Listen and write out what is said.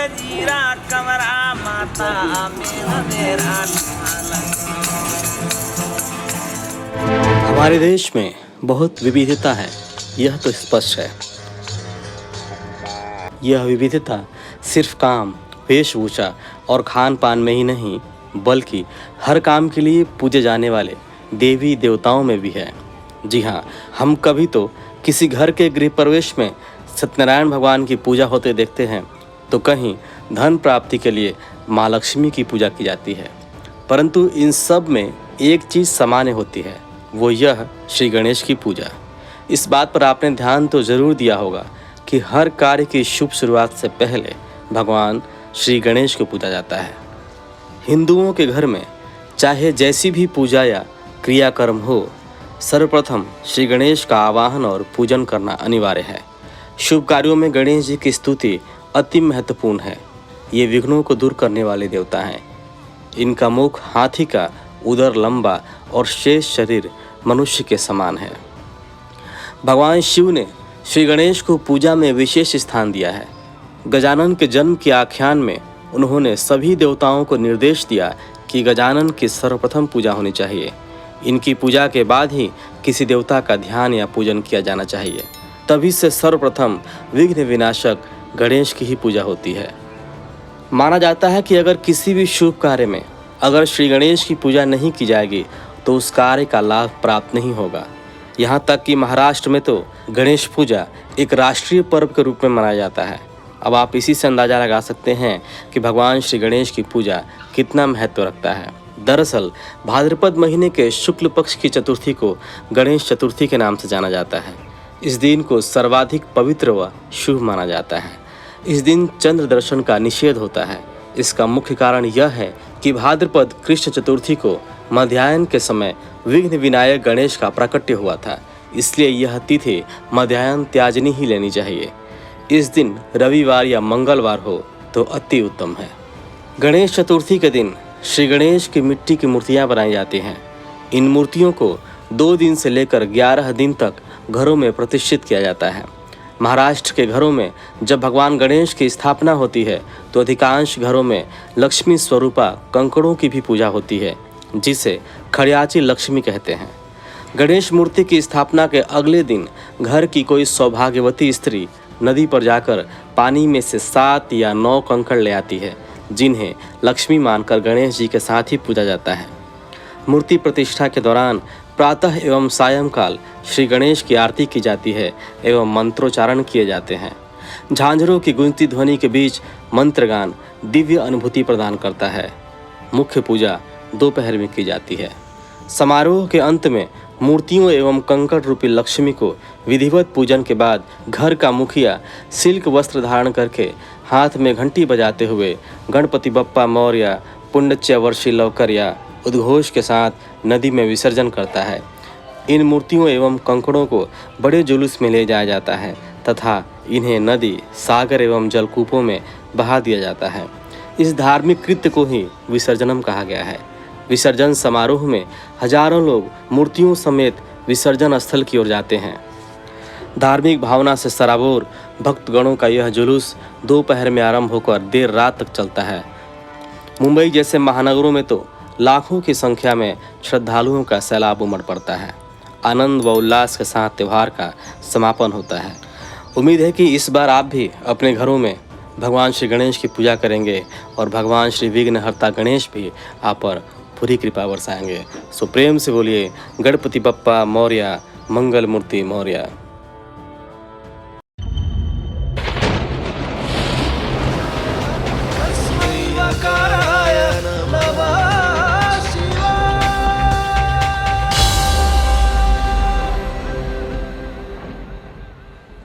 जीरा कमरा माता मेरा हमारे देश में बहुत विविधता है, यह तो स्पष्ट है। यह विविधता सिर्फ काम, वेशभूषा और खान पान में ही नहीं, बल्कि हर काम के लिए पूजे जाने वाले देवी देवताओं में भी है। जी हाँ, हम कभी तो किसी घर के गृह प्रवेश में सत्यनारायण भगवान की पूजा होते देखते हैं, तो कहीं धन प्राप्ति के लिए माँ लक्ष्मी की पूजा की जाती है। परंतु इन सब में एक चीज़ सामान्य होती है, वो यह श्री गणेश की पूजा। इस बात पर आपने ध्यान तो ज़रूर दिया होगा कि हर कार्य की शुभ शुरुआत से पहले भगवान श्री गणेश को पूजा जाता है। हिंदुओं के घर में चाहे जैसी भी पूजा या क्रियाकर्म हो, सर्वप्रथम श्री गणेश का आवाहन और पूजन करना अनिवार्य है। शुभ कार्यों में गणेश जी की स्तुति अति महत्वपूर्ण है। ये विघ्नों को दूर करने वाले देवता हैं। इनका मुख हाथी का, उदर लंबा और शेष शरीर मनुष्य के समान है। भगवान शिव ने श्री गणेश को पूजा में विशेष स्थान दिया है। गजानन के जन्म के आख्यान में उन्होंने सभी देवताओं को निर्देश दिया कि गजानन की सर्वप्रथम पूजा होनी चाहिए। इनकी पूजा के बाद ही किसी देवता का ध्यान या पूजन किया जाना चाहिए। तभी से सर्वप्रथम विघ्न विनाशक गणेश की ही पूजा होती है। माना जाता है कि अगर किसी भी शुभ कार्य में अगर श्री गणेश की पूजा नहीं की जाएगी तो उस कार्य का लाभ प्राप्त नहीं होगा। यहाँ तक कि महाराष्ट्र में तो गणेश पूजा एक राष्ट्रीय पर्व के रूप में मनाया जाता है। अब आप इसी से अंदाजा लगा सकते हैं कि भगवान श्री गणेश की पूजा कितना महत्व रखता है। दरअसल भाद्रपद महीने के शुक्ल पक्ष की चतुर्थी को गणेश चतुर्थी के नाम से जाना जाता है। इस दिन को सर्वाधिक पवित्र व शुभ माना जाता है। इस दिन चंद्र दर्शन का निषेध होता है। इसका मुख्य कारण यह है कि भाद्रपद कृष्ण चतुर्थी को मध्याह्न के समय विघ्न विनायक गणेश का प्राकट्य हुआ था, इसलिए यह तिथि मध्याह्न त्याजनी ही लेनी चाहिए। इस दिन रविवार या मंगलवार हो तो अति उत्तम है। गणेश चतुर्थी के दिन श्री गणेश की मिट्टी की मूर्तियां बनाई जाती हैं। इन मूर्तियों को 2 दिन से लेकर 11 दिन तक घरों में प्रतिष्ठित किया जाता है। महाराष्ट्र के घरों में जब भगवान गणेश की स्थापना होती है तो अधिकांश घरों में लक्ष्मी स्वरूपा कंकड़ों की भी पूजा होती है, जिसे खड़ियाची लक्ष्मी कहते हैं। गणेश मूर्ति की स्थापना के अगले दिन घर की कोई सौभाग्यवती स्त्री नदी पर जाकर पानी में से 7 या 9 कंकड़ ले आती है, जिन्हें लक्ष्मी मानकर गणेश जी के साथ ही पूजा जाता है। मूर्ति प्रतिष्ठा के दौरान प्रातः एवं सायंकाल श्री गणेश की आरती की जाती है एवं मंत्रोच्चारण किए जाते हैं। झांझरों की गूंजती ध्वनि के बीच मंत्रगान दिव्य अनुभूति प्रदान करता है। मुख्य पूजा दोपहर में की जाती है। समारोह के अंत में मूर्तियों एवं कंकड़ रूपी लक्ष्मी को विधिवत पूजन के बाद घर का मुखिया सिल्क वस्त्र धारण करके हाथ में घंटी बजाते हुए गणपति बप्पा मौर्य पुण्यच्य वर्षी लवकर या उद्घोष के साथ नदी में विसर्जन करता है। इन मूर्तियों एवं कंकड़ों को बड़े जुलूस में ले जाया जाता है तथा इन्हें नदी, सागर एवं जलकूपों में बहा दिया जाता है। इस धार्मिक कृत्य को ही विसर्जनम कहा गया है। विसर्जन समारोह में हजारों लोग मूर्तियों समेत विसर्जन स्थल की ओर जाते हैं। धार्मिक भावना से सराबोर भक्तगणों का यह जुलूस दोपहर में आरंभ होकर देर रात तक चलता है। मुंबई जैसे महानगरों में तो लाखों की संख्या में श्रद्धालुओं का सैलाब उमड़ पड़ता है। आनंद व उल्लास के साथ त्यौहार का समापन होता है। उम्मीद है कि इस बार आप भी अपने घरों में भगवान श्री गणेश की पूजा करेंगे और भगवान श्री विघ्नहर्ता गणेश भी आप पर पूरी कृपा बरसाएंगे। सो प्रेम से बोलिए गणपति बप्पा मौर्य, मंगल मूर्ति मौर्य।